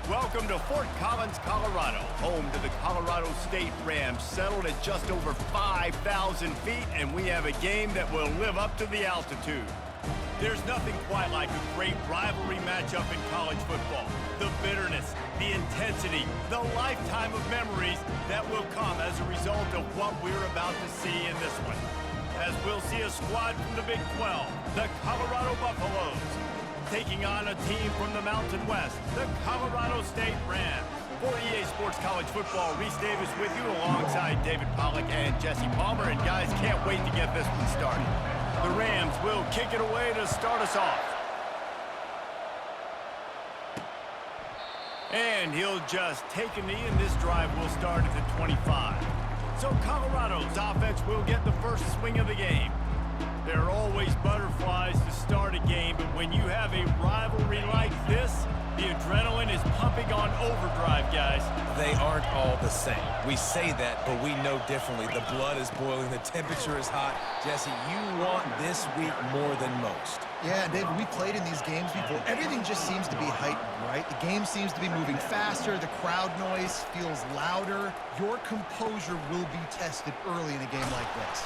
Welcome to Fort Collins, Colorado, home to the Colorado State Rams, settled at just over 5,000 feet, and we have a game that will live up to the altitude. There's nothing quite like a great rivalry matchup in college football. The bitterness, the intensity, the lifetime of memories that will come as a result of what we're about to see in this one. As we'll see a squad from the Big 12, the Colorado Buffaloes, taking on a team from the Mountain West, the Colorado State Rams. For EA Sports College Football, Reese Davis with you alongside David Pollack and Jesse Palmer. And guys, can't wait to get this one started. The Rams will kick it away to start us off. And he'll just take a knee, and this drive will start at the 25. So Colorado's offense will get the first swing of the game. There are always butterflies to start a game, but when you have a rivalry like this, the adrenaline is pumping on overdrive, guys. They aren't all the same. We say that, but we know differently. The blood is boiling. The temperature is hot. Jesse, you want this week more than most. Yeah, David, we played in these games before. Everything just seems to be heightened, right? The game seems to be moving faster. The crowd noise feels louder. Your composure will be tested early in a game like this.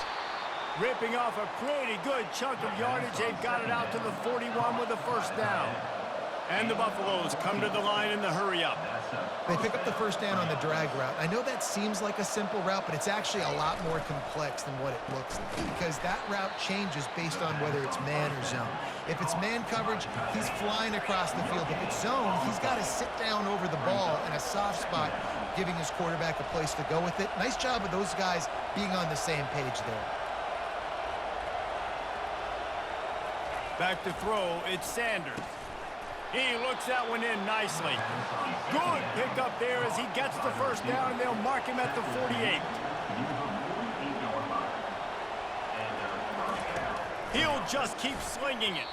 Ripping off a pretty good chunk of yardage. They've got it out to the 41 with a first down. And the Buffaloes come to the line in the hurry-up. They pick up the first down on the drag route. I know that seems like a simple route, but it's actually a lot more complex than what it looks like, because that route changes based on whether it's man or zone. If it's man coverage, he's flying across the field. If it's zone, he's got to sit down over the ball in a soft spot, giving his quarterback a place to go with it. Nice job of those guys being on the same page there. Back to throw, it's Sanders. He looks that one in nicely. Good pickup there as he gets the first down, and they'll mark him at the 48. He'll just keep slinging it.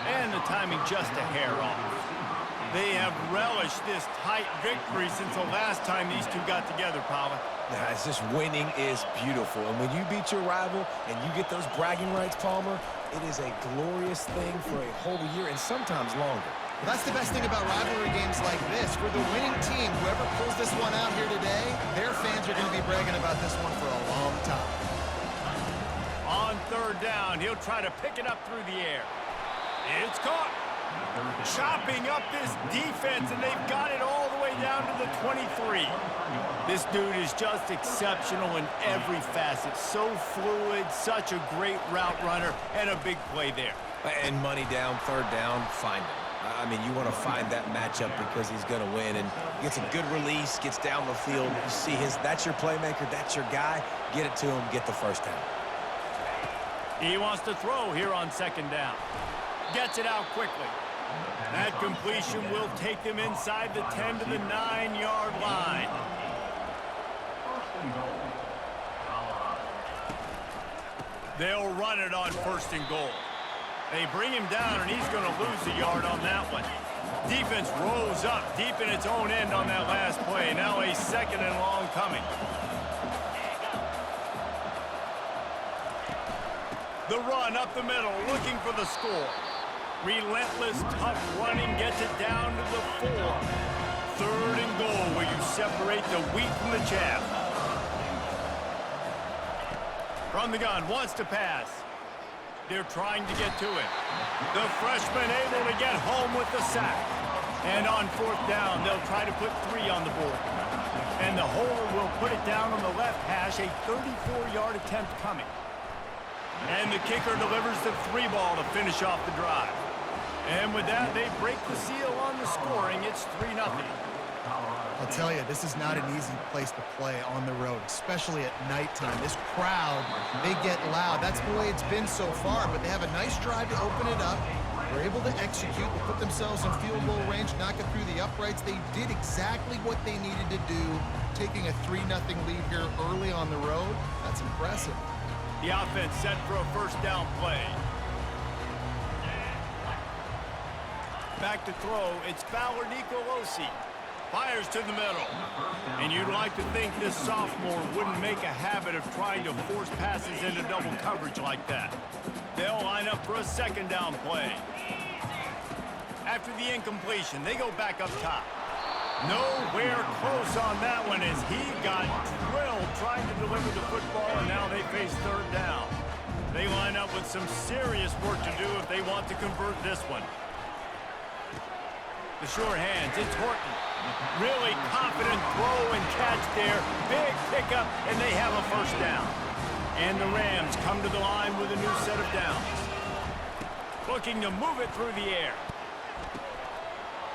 And the timing just a hair off. They have relished this tight victory since the last time these two got together, Pollard. Yeah, it's just winning is beautiful. And when you beat your rival and you get those bragging rights, Palmer, it is a glorious thing for a whole year and sometimes longer. Well, that's the best thing about rivalry games like this. For the winning team, whoever pulls this one out here today, their fans are going to be bragging about this one for a long time. On third down, he'll try to pick it up through the air. It's caught. Chopping up this defense, and they've got it all the way down to the 23. This dude is just exceptional in every facet. So fluid, such a great route runner, and a big play there. And money down, third down, find him. I mean, you want to find that matchup because he's going to win, and gets a good release, gets down the field. You see that's your playmaker, that's your guy. Get it to him, get the first down. He wants to throw here on second down. Gets it out quickly. That completion will take them inside the 10 to the 9-yard line. They'll run it on first and goal. They bring him down, and he's going to lose a yard on that one. Defense rose up deep in its own end on that last play. Now a second and long coming. The run up the middle, looking for the score. Relentless, tough running gets it down to the 4. Third and goal, where you separate the wheat from the chaff. From the gun, wants to pass. They're trying to get to it. The freshman able to get home with the sack. And on fourth down, they'll try to put 3 on the board. And the holder will put it down on the left hash, a 34-yard attempt coming. And the kicker delivers the 3 ball to finish off the drive. And with that, they break the seal on the scoring. It's 3-0. I'll tell you, this is not an easy place to play on the road, especially at nighttime. This crowd, they get loud. That's the way it's been so far, but they have a nice drive to open it up. They're able to execute. They put themselves in field goal range, knock it through the uprights. They did exactly what they needed to do, taking a 3-0 lead here early on the road. That's impressive. The offense set for a first down play. Back to throw, it's Fowler Nicolosi. Fires to the middle. And you'd like to think this sophomore wouldn't make a habit of trying to force passes into double coverage like that. They'll line up for a second down play. After the incompletion, they go back up top. Nowhere close on that one as he got drilled trying to deliver the football, and now they face third down. They line up with some serious work to do if they want to convert this one. The sure hands, it's Horton. Really confident throw and catch there. Big pickup, and they have a first down. And the Rams come to the line with a new set of downs. Looking to move it through the air.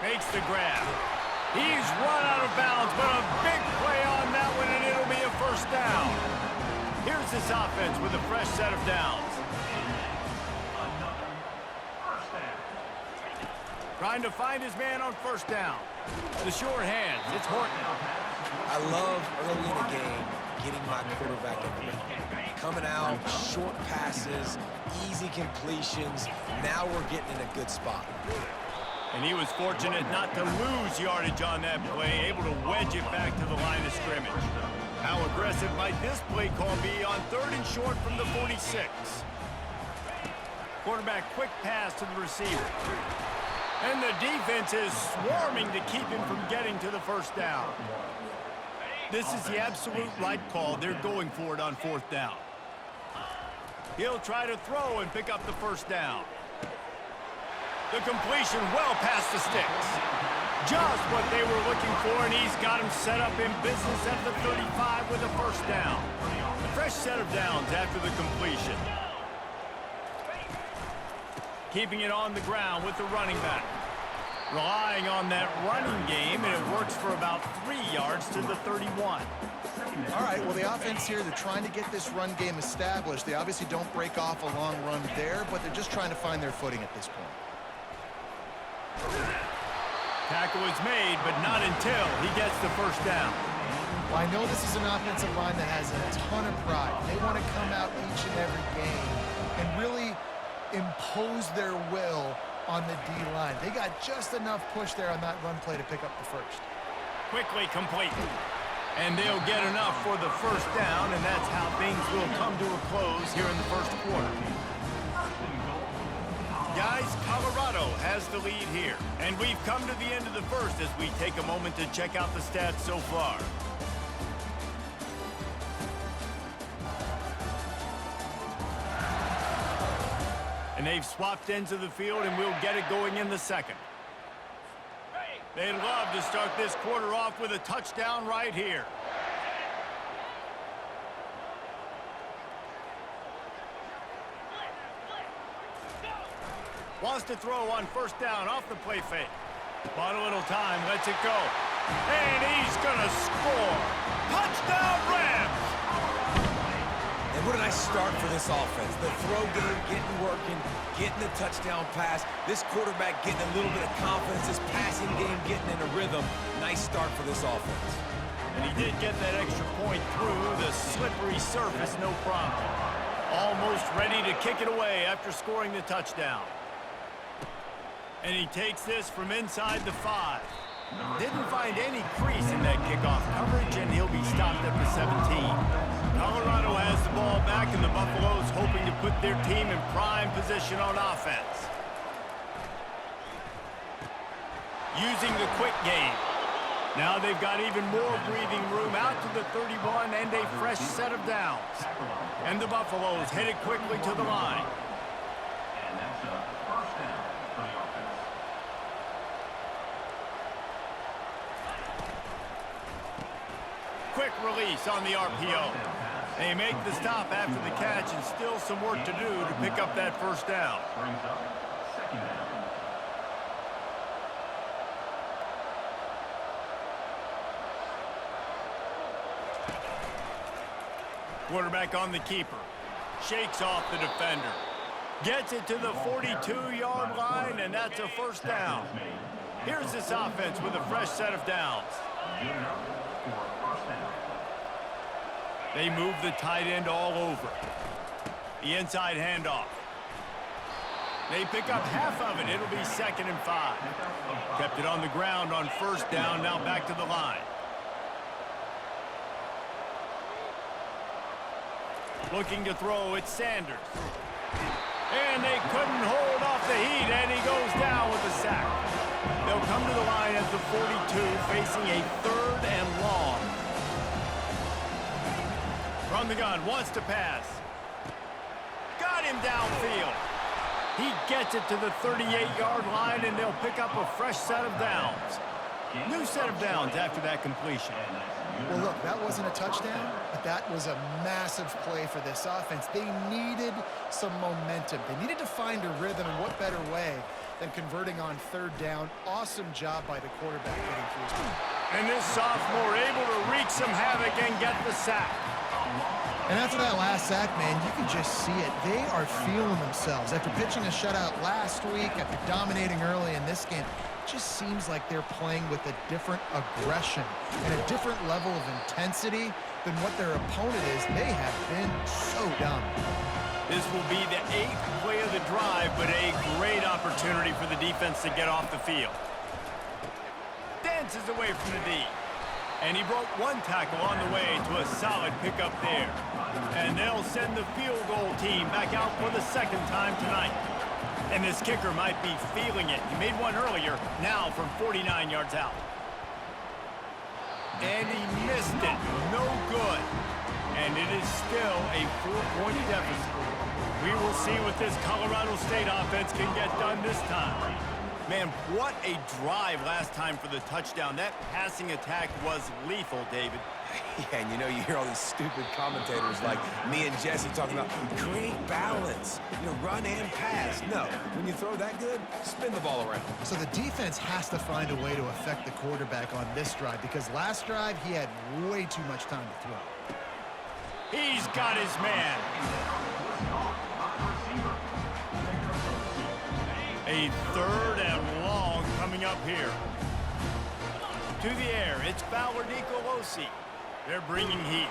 Makes the grab. He's run out of bounds, but a big play on that one, and it'll be a first down. Here's this offense with a fresh set of downs. Trying to find his man on first down. The sure hands, it's Horton. I love early in the game getting my quarterback in the rhythm. Coming out, short passes, easy completions. Now we're getting in a good spot. And he was fortunate not to lose yardage on that play, able to wedge it back to the line of scrimmage. How aggressive might this play call be on 3rd and short from the 46? Quarterback quick pass to the receiver. And the defense is swarming to keep him from getting to the first down. This is the absolute right call. They're going for it on 4th down. He'll try to throw and pick up the first down. The completion well past the sticks. Just what they were looking for, and he's got him set up in business at the 35 with a first down. A fresh set of downs after the completion. Keeping it on the ground with the running back. Relying on that running game, and it works for about 3 yards to the 31. All right, well, the offense here, they're trying to get this run game established. They obviously don't break off a long run there, but they're just trying to find their footing at this point. Tackle is made, but not until he gets the first down. Well, I know this is an offensive line that has a ton of pride. They want to come out each and every game and really impose their will on the D-line. They got just enough push there on that run play to pick up the first. Quickly complete. And they'll get enough for the first down, and that's how things will come to a close here in the first quarter. Guys, Colorado has the lead here, and we've come to the end of the first as we take a moment to check out the stats so far. And they've swapped ends of the field, and we'll get it going in the second. They'd love to start this quarter off with a touchdown right here. Wants to throw on first down off the play fake. Bought a little time, lets it go. And he's gonna score. Touchdown Rams! And what a nice start for this offense. The throw game getting working, getting the touchdown pass. This quarterback getting a little bit of confidence. This passing game getting in a rhythm. Nice start for this offense. And he did get that extra point through the slippery surface, no problem. Almost ready to kick it away after scoring the touchdown. And he takes this from inside the 5. Didn't find any crease in that kickoff coverage, and he'll be stopped at the 17. Colorado has the ball back, and the Buffaloes hoping to put their team in prime position on offense. Using the quick game. Now they've got even more breathing room out to the 31 and a fresh set of downs. And the Buffaloes headed quickly to the line. Quick release on the RPO. They make the stop after the catch, and still some work to do to pick up that first down. Quarterback on the keeper. Shakes off the defender. Gets it to the 42-yard line, and that's a first down. Here's this offense with a fresh set of downs. They move the tight end all over. The inside handoff. They pick up half of it. It'll be 2nd and 5. Kept it on the ground on first down. Now back to the line. Looking to throw, it's Sanders. And they couldn't hold off the heat, and he goes down with a sack. They'll come to the line at the 42, facing a 3rd and long. From the gun, wants to pass. Got him downfield. He gets it to the 38-yard line, and they'll pick up a fresh set of downs. New set of downs after that completion. Well, look, that wasn't a touchdown, but that was a massive play for this offense. They needed some momentum. They needed to find a rhythm, and what better way than converting on 3rd down. Awesome job by the quarterback getting through. And this sophomore able to wreak some havoc and get the sack. And after that last sack, man, you can just see it. They are feeling themselves. After pitching a shutout last week, after dominating early in this game, it just seems like they're playing with a different aggression and a different level of intensity than what their opponent is. They have been so dumb. This will be the 8th play of the drive, but a great opportunity for the defense to get off the field. Dances away from the D. And he broke 1 tackle on the way to a solid pickup there. And they'll send the field goal team back out for the 2nd time tonight. And this kicker might be feeling it. He made one earlier, now from 49 yards out. And he missed it. No good. And it is still a 4-point deficit. We will see what this Colorado State offense can get done this time. Man, what a drive last time for the touchdown. That passing attack was lethal, David. Yeah, and you know, you hear all these stupid commentators like me and Jesse talking about create balance, run and pass. No, when you throw that good, spin the ball around. So the defense has to find a way to affect the quarterback on this drive, because last drive he had way too much time to throw. He's got his man. A 3rd and long coming up here. To the air, it's Fowler Nicolosi. They're bringing heat.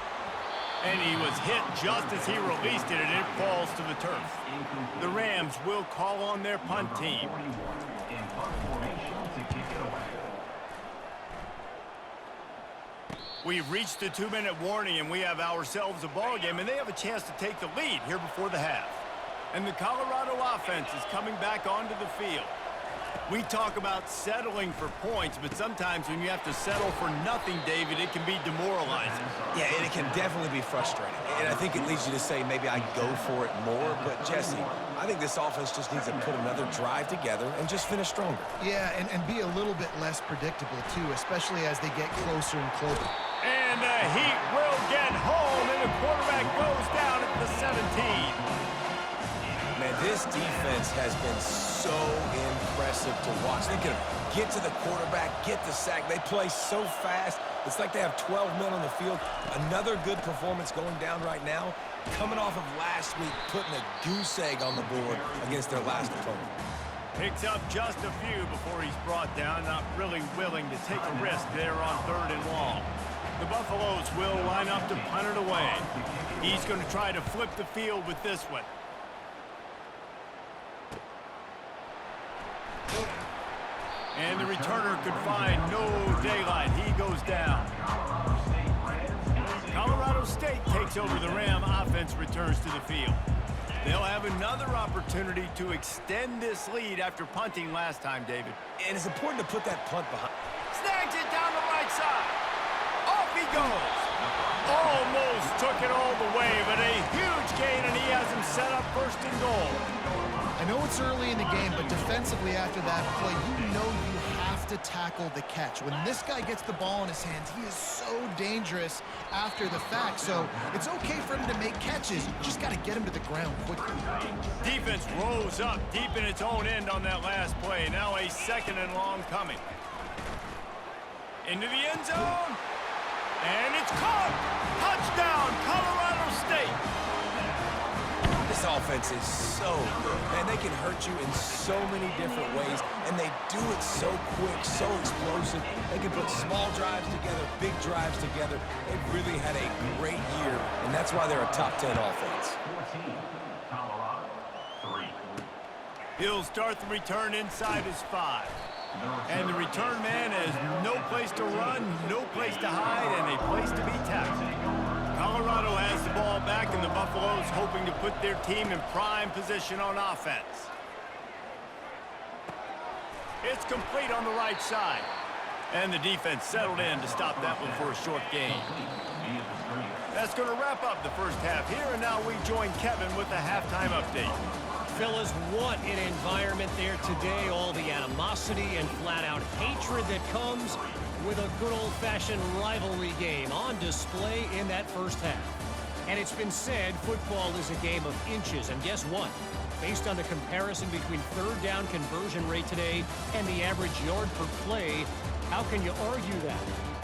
And he was hit just as he released it, and it falls to the turf. The Rams will call on their punt team. We've reached the 2-minute warning, and we have ourselves a ball game, and they have a chance to take the lead here before the half. And the Colorado offense is coming back onto the field. We talk about settling for points, but sometimes when you have to settle for nothing, David, it can be demoralizing. Yeah, and it can definitely be frustrating. And I think it leads you to say maybe I go for it more. But, Jesse, I think this offense just needs to put another drive together and just finish stronger. Yeah, and be a little bit less predictable, too, especially as they get closer and closer. And the Heat will get home, and the quarterback goes down at the 17. Man, this defense has been so impressive to watch. They can get to the quarterback, get the sack. They play so fast. It's like they have 12 men on the field. Another good performance going down right now. Coming off of last week, putting a goose egg on the board against their last opponent. Picks up just a few before he's brought down. Not really willing to take a risk there on 3rd and long. The Buffaloes will line up to punt it away. He's going to try to flip the field with this one. And the returner could find no daylight. He goes down. Colorado State takes over. The Ram offense returns to the field. They'll have another opportunity to extend this lead after punting last time, David. And it's important to put that punt behind. Snags it down the right side. Off he goes. Almost took it all the way, but a huge gain, and he has him set up 1st and goal. I know it's early in the game, but defensively after that play, you know you have to tackle the catch. When this guy gets the ball in his hands, he is so dangerous after the fact. So it's okay for him to make catches. You just got to get him to the ground quickly. Defense rose up deep in its own end on that last play. Now a 2nd and long coming. Into the end zone. And it's caught. Touchdown, Colorado State. This offense is so good, man. They can hurt you in so many different ways, and they do it so quick, so explosive. They can put small drives together, big drives together. They've really had a great year, and that's why they're a top 10 offense. He'll start the return inside his 5. And the return man has no place to run, no place to hide, and a place to be tackled. Colorado has the ball back, and the Buffaloes hoping to put their team in prime position on offense. It's complete on the right side. And the defense settled in to stop that one for a short gain. That's going to wrap up the first half here, and now we join Kevin with the halftime update. Fellas, what an environment there today. All the animosity and flat-out hatred that comes with a good old-fashioned rivalry game on display in that first half. And it's been said football is a game of inches, and guess what? Based on the comparison between third down conversion rate today and the average yard per play, how can you argue that?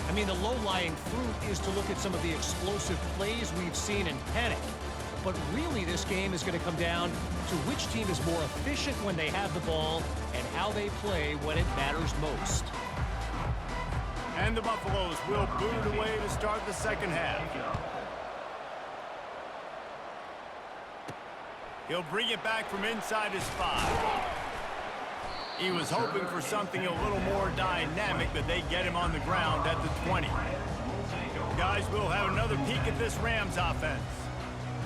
I mean, the low-lying fruit is to look at some of the explosive plays we've seen and panic. But really, this game is going to come down to which team is more efficient when they have the ball and how they play when it matters most. And the Buffaloes will boot it away to start the second half. He'll bring it back from inside his 5. He was hoping for something a little more dynamic, but they get him on the ground at the 20. Guys, we'll have another peek at this Rams offense.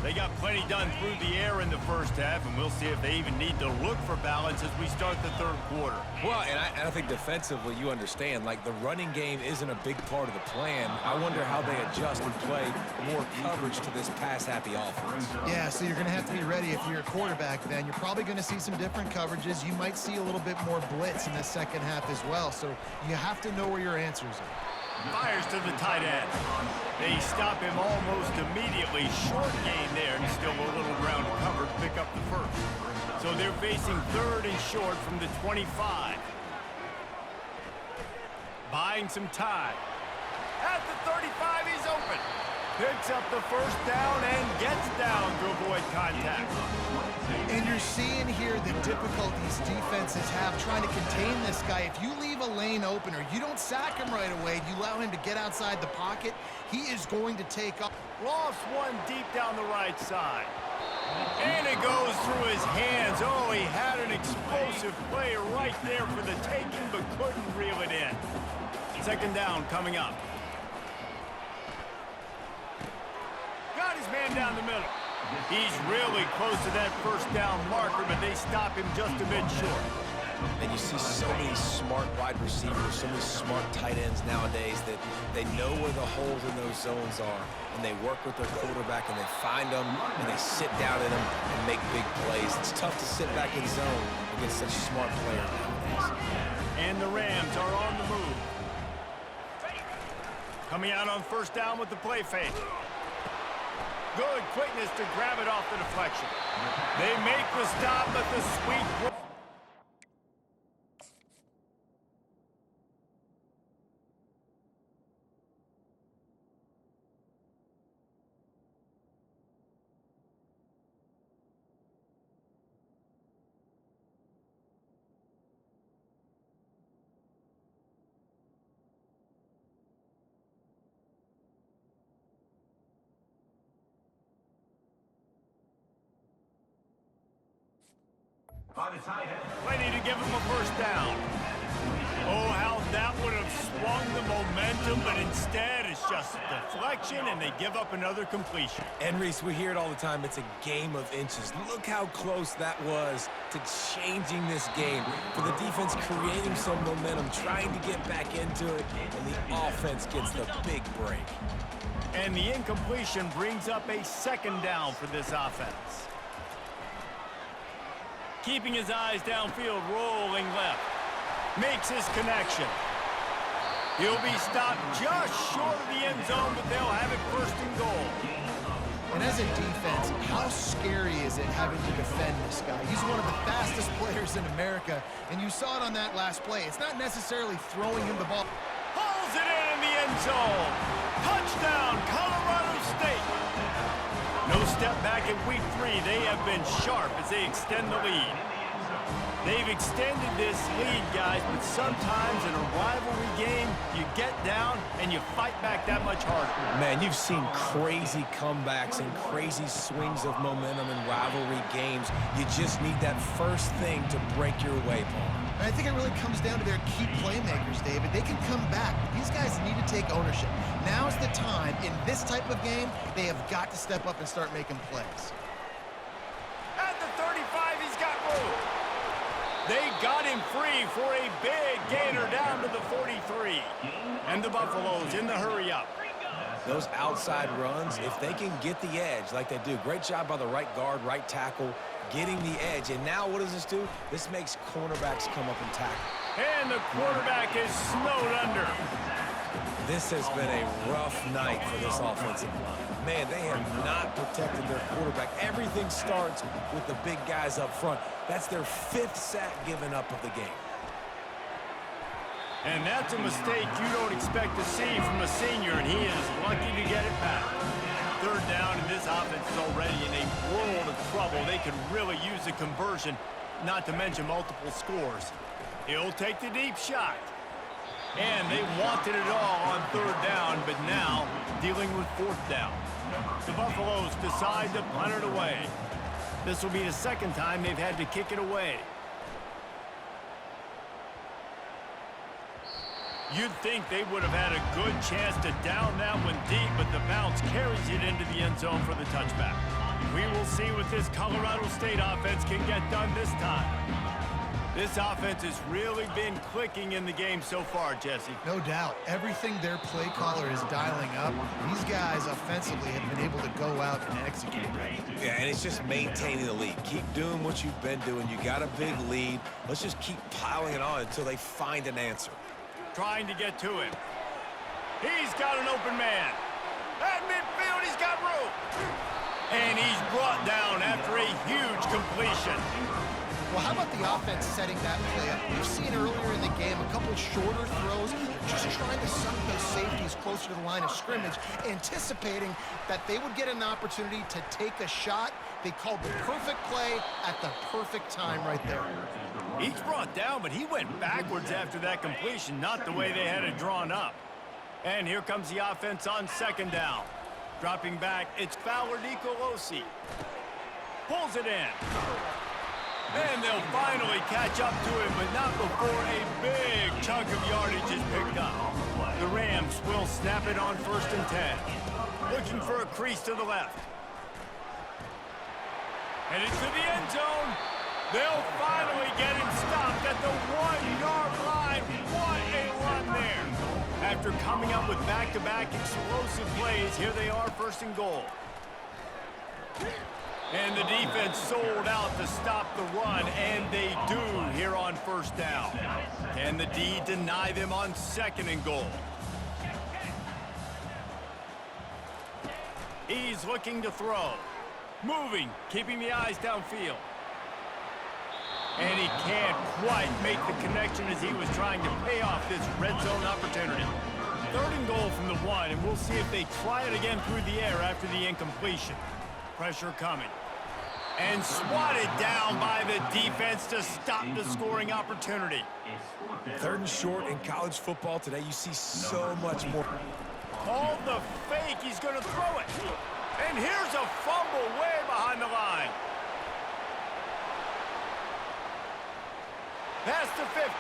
They got plenty done through the air in the first half, and we'll see if they even need to look for balance as we start the third quarter. Well, and I think defensively, you understand, like the running game isn't a big part of the plan. I wonder how they adjust and play more coverage to this pass-happy offense. Yeah, so you're going to have to be ready if you're a quarterback then. You're probably going to see some different coverages. You might see a little bit more blitz in the second half as well, so you have to know where your answers are. Fires to the tight end. They stop him almost immediately. Short gain there, and still a little ground to cover to pick up the first. So they're facing third and short from the 25. Buying some time. At the 35, he's open. Picks up the first down and gets down to avoid contact. And you're seeing here the difficulties defenses have trying to contain this guy. If you leave a lane open or you don't sack him right away, you allow him to get outside the pocket, he is going to take off. Lost one deep down the right side. And it goes through his hands. Oh, he had an explosive play right there for the taking, but couldn't reel it in. Second down coming up. Got his man down the middle. He's really close to that first down marker, but they stop him just a bit short. And you see so many smart wide receivers, so many smart tight ends nowadays that they know where the holes in those zones are, and they work with their quarterback, and they find them, and they sit down in them and make big plays. It's tough to sit back in zone against such smart players nowadays. And the Rams are on the move. Coming out on first down with the play fake. Good quickness to grab it off the deflection. They make the stop, but the sweep. Plenty to give him a first down. Oh, how that would have swung the momentum, but instead it's just a deflection, and they give up another completion. And, Reese, we hear it all the time. It's a game of inches. Look how close that was to changing this game. For the defense creating some momentum, trying to get back into it, and the offense gets the big break. And the incompletion brings up a second down for this offense. Keeping his eyes downfield, rolling left. Makes his connection. He'll be stopped just short of the end zone, but they'll have it first and goal. And as a defense, how scary is it having to defend this guy? He's one of the fastest players in America, and you saw it on that last play. It's not necessarily throwing him the ball. Pulls it in the end zone. Touchdown, Colorado State. No step back in week 3. They have been sharp as they extend the lead. They've extended this lead, guys, but sometimes in a rivalry game, you get down and you fight back that much harder. Man, you've seen crazy comebacks and crazy swings of momentum in rivalry games. You just need that first thing to break your way, Paul. And I think it really comes down to their key playmakers, David. They can come back, but these guys need to take ownership. Now's the time. In this type of game, they have got to step up and start making plays. At the 35, he's got room. They got him free for a big gainer down to the 43. And the Buffaloes in the hurry up. Those outside runs, if they can get the edge like they do, great job by the right guard, right tackle, getting the edge. And now what does this do? This makes cornerbacks come up and tackle. And the quarterback is snowed under. This has been a rough night for this offensive line. Man, they have not protected their quarterback. Everything starts with the big guys up front. That's their 5th sack given up of the game. And that's a mistake you don't expect to see from a senior, and he is lucky to get it back. 3rd down, and this offense is already in a world of trouble. They could really use a conversion, not to mention multiple scores. He'll take the deep shot. And they wanted it all on 3rd down, but now dealing with 4th down. The Buffaloes decide to punt it away. This will be the 2nd time they've had to kick it away. You'd think they would have had a good chance to down that one deep, but the bounce carries it into the end zone for the touchback. We will see what this Colorado State offense can get done this time. This offense has really been clicking in the game so far, Jesse. No doubt. Everything their play caller is dialing up, these guys offensively have been able to go out and execute that. Yeah, and it's just maintaining the lead. Keep doing what you've been doing. You got a big lead. Let's just keep piling it on until they find an answer. Trying to get to him. He's got an open man. At midfield, he's got room. And he's brought down after a huge completion. Well, how about the offense setting that play up? We've seen earlier in the game a couple shorter throws, just trying to suck those safeties closer to the line of scrimmage, anticipating that they would get an opportunity to take a shot. They called the perfect play at the perfect time right there. He's brought down, but he went backwards after that completion, not the way they had it drawn up. And here comes the offense on 2nd down. Dropping back, it's Fowler Nicolosi. Pulls it in. And they'll finally catch up to him, but not before a big chunk of yardage is picked up. The Rams will snap it on 1st and 10. Looking for a crease to the left. Headed to the end zone. They'll finally get him stopped at the 1-yard line. What a run there. After coming up with back-to-back explosive plays, here they are 1st and goal. And the defense sold out to stop the run, and they do here on 1st down. Can the D deny them on 2nd and goal? He's looking to throw. Moving, keeping the eyes downfield. And he can't quite make the connection as he was trying to pay off this red zone opportunity. 3rd and goal from the 1, and we'll see if they try it again through the air after the incompletion. Pressure coming. And swatted down by the defense to stop the scoring opportunity. 3rd and short in college football today, you see so much more. Call the fake, he's going to throw it. And here's a fumble way behind the line. Past the 50.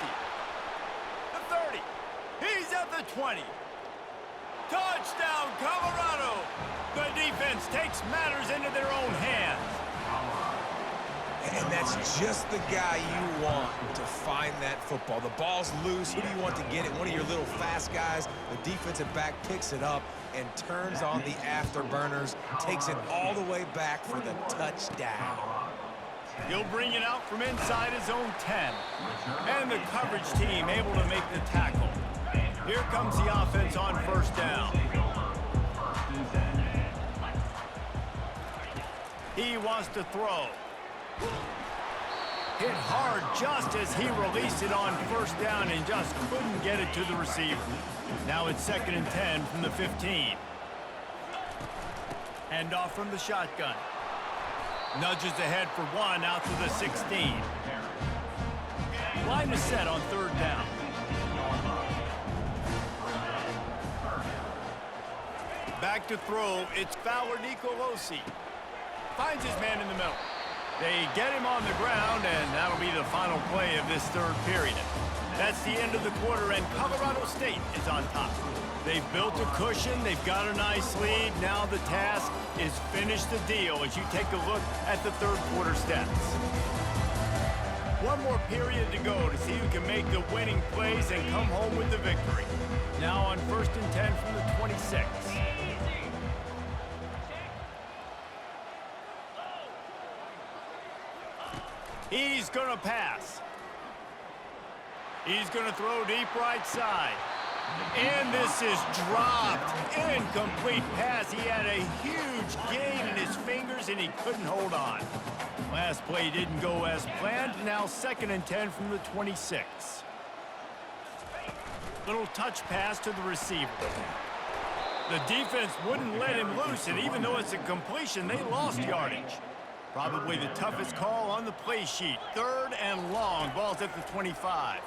The 30. He's at the 20. Touchdown, Colorado. The defense takes matters into their own hands. And that's just the guy you want to find that football. The ball's loose. Who do you want to get it? One of your little fast guys. The defensive back picks it up and turns on the afterburners, takes it all the way back for the touchdown. He'll bring it out from inside his own 10. And the coverage team able to make the tackle. Here comes the offense on 1st down. He wants to throw. Hit hard just as he released it on 1st down and just couldn't get it to the receiver. Now it's 2nd and 10 from the 15. Hand off from the shotgun. Nudges ahead for 1 out to the 16. Line is set on 3rd down. Back to throw, it's Fowler Nicolosi. Finds his man in the middle. They get him on the ground, and that'll be the final play of this 3rd period. That's the end of the quarter, and Colorado State is on top. They've built a cushion, they've got a nice lead. Now the task is finish the deal as you take a look at the 3rd quarter stats. One more period to go to see who can make the winning plays and come home with the victory. Now on 1st and 10 from the 26. He's going to pass. He's going to throw deep right side. And this is dropped. Incomplete pass. He had a huge gain in his fingers, and he couldn't hold on. Last play didn't go as planned. Now 2nd and 10 from the 26. Little touch pass to the receiver. The defense wouldn't let him loose, and even though it's a completion, they lost yardage. Probably the toughest call on the play sheet. 3rd and long. Ball's at the 25.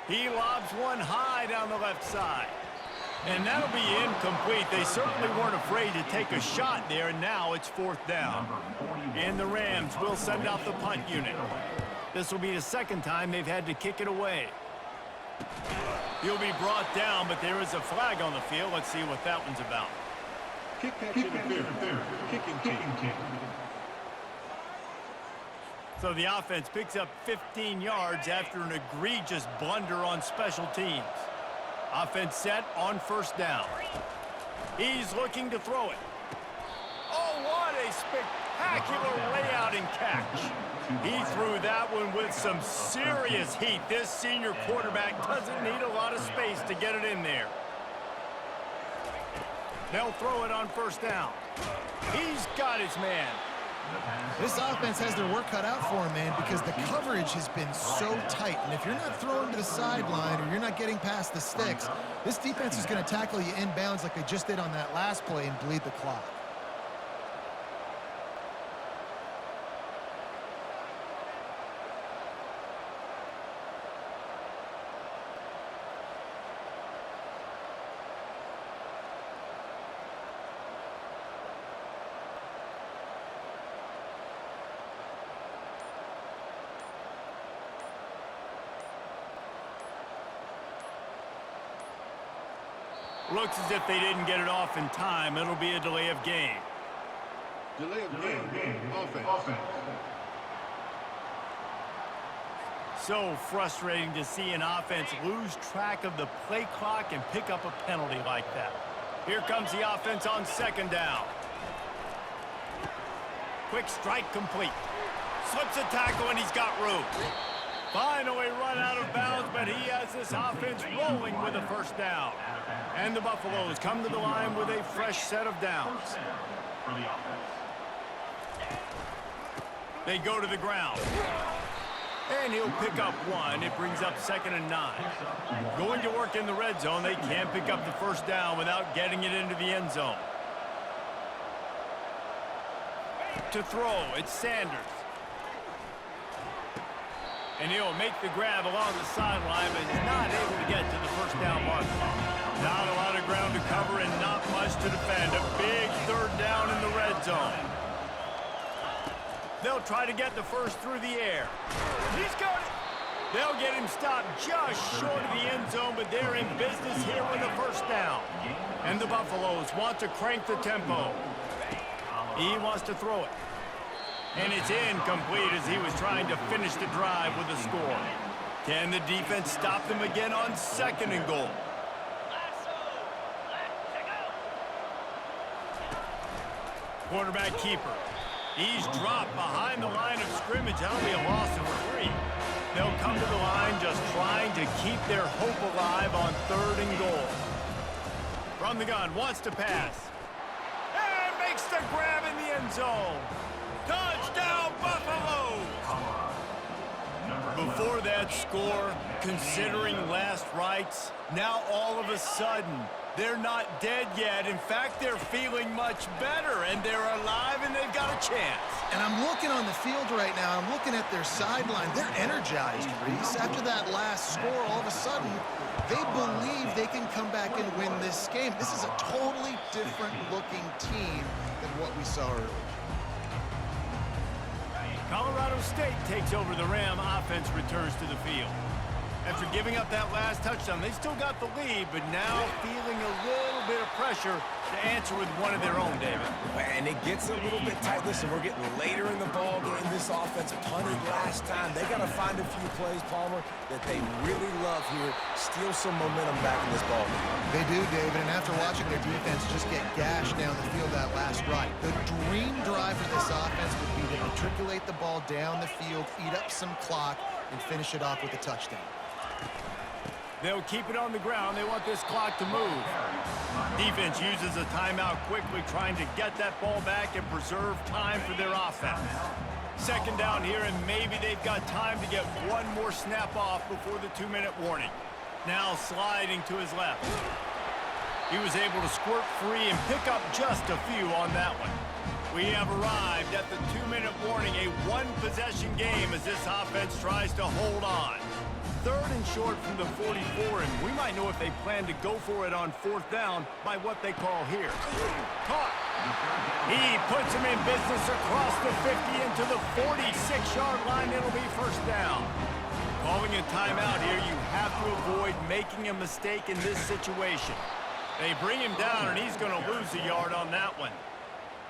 He lobs one high down the left side. And that'll be incomplete. They certainly weren't afraid to take a shot there, and now it's 4th down. And the Rams will send out the punt unit. This will be the 2nd time they've had to kick it away. He'll be brought down, but there is a flag on the field. Let's see what that one's about. Kick catch interference. Kicking team. So the offense picks up 15 yards after an egregious blunder on special teams. Offense set on 1st down. He's looking to throw it. Oh, what a spectacular layout and catch. He threw that one with some serious heat. This senior quarterback doesn't need a lot of space to get it in there. They'll throw it on 1st down. He's got his man. This offense has their work cut out for them, man, because the coverage has been so tight. And if you're not throwing to the sideline or you're not getting past the sticks, this defense is going to tackle you inbounds like they just did on that last play and bleed the clock. Looks as if they didn't get it off in time. It'll be a delay of game. Delay of game. Offense. So frustrating to see an offense lose track of the play clock and pick up a penalty like that. Here comes the offense on 2nd down. Quick strike complete. Slips a tackle and he's got room. Finally run out of bounds, but he has this offense rolling with a 1st down. And the Buffaloes come to the line with a fresh set of downs. They go to the ground. And he'll pick up one. It brings up 2nd and 9. Going to work in the red zone. They can't pick up the 1st down without getting it into the end zone. To throw, it's Sanders. And he'll make the grab along the sideline, but he's not able to get to the 1st down mark. Not a lot of ground to cover and not much to defend. A big 3rd down in the red zone. They'll try to get the 1st through the air. He's got it. They'll get him stopped just short of the end zone, but they're in business here with a 1st down. And the Buffaloes want to crank the tempo. He wants to throw it. And it's incomplete as he was trying to finish the drive with a score. Can the defense stop them again on 2nd and goal? Quarterback keeper. He's dropped behind the line of scrimmage. That'll be a loss of 3. They'll come to the line just trying to keep their hope alive on 3rd and goal. From the gun, wants to pass. And makes the grab in the end zone. Touchdown, Buffaloes! Before that score, considering last rites, now all of a sudden, they're not dead yet. In fact, they're feeling much better, and they're alive, and they've got a chance. And I'm looking on the field right now. I'm looking at their sideline. They're energized, Reese. After that last score, all of a sudden, they believe they can come back and win this game. This is a totally different-looking team than what we saw earlier. Colorado State takes over. The Ram offense returns to the field. After giving up that last touchdown, they still got the lead, but now feeling a little bit of pressure to answer with one of their own, David. And it gets a little bit tight. Listen, we're getting later in the ball game. This offense punted last time. They got to find a few plays, Palmer, that they really love here. Steal some momentum back in this ball game. They do, David, and after watching their defense just get gashed down the field that last drive, the dream drive for this offense would be to matriculate the ball down the field, eat up some clock, and finish it off with a touchdown. They'll keep it on the ground. They want this clock to move. Defense uses a timeout quickly, trying to get that ball back and preserve time for their offense. Second down here, and maybe they've got time to get one more snap off before the 2-minute warning. Now sliding to his left. He was able to squirt free and pick up just a few on that one. We have arrived at the 2-minute warning, a one-possession game as this offense tries to hold on. Third and short from the 44, and we might know if they plan to go for it on fourth down by what they call here. Caught. He puts him in business across the 50 into the 46-yard line. It'll be first down. Calling a timeout here, you have to avoid making a mistake in this situation. They bring him down, and he's going to lose a yard on that one.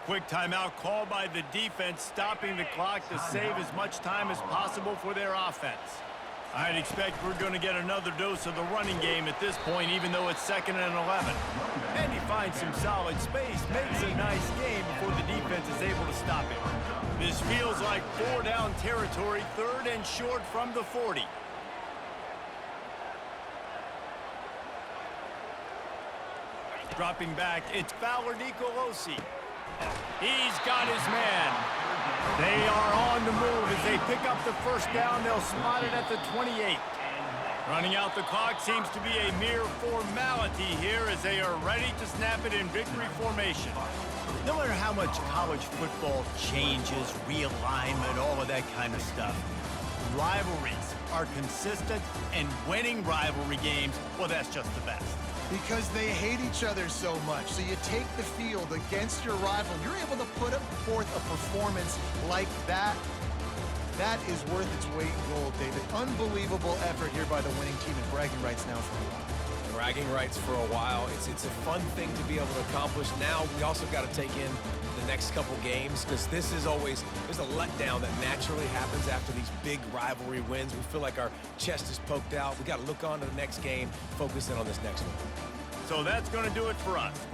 Quick timeout called by the defense, stopping the clock to save as much time as possible for their offense. I'd expect we're going to get another dose of the running game at this point, even though it's 2nd and 11. And he finds some solid space, makes a nice game before the defense is able to stop him. This feels like 4-down territory, 3rd and short from the 40. Dropping back, it's Fowler Nicolosi. He's got his man. They are on the move as they pick up the first down. They'll spot it at the 28. Running out the clock seems to be a mere formality here as they are ready to snap it in victory formation. No matter how much college football changes, realignment, all of that kind of stuff, rivalries are consistent, and winning rivalry games, well, that's just the best. Because they hate each other so much. So you take the field against your rival, you're able to put forth a performance like that. That is worth its weight in gold, David. Unbelievable effort here by the winning team, and bragging rights now for a while. Bragging rights for a while. It's a fun thing to be able to accomplish. Now we also got to take in the next couple games, because this is always, there's a letdown that naturally happens after these big rivalry wins. We feel like our chest is poked out. We got to look on to the next game, focus in on this next one. So that's going to do it for us.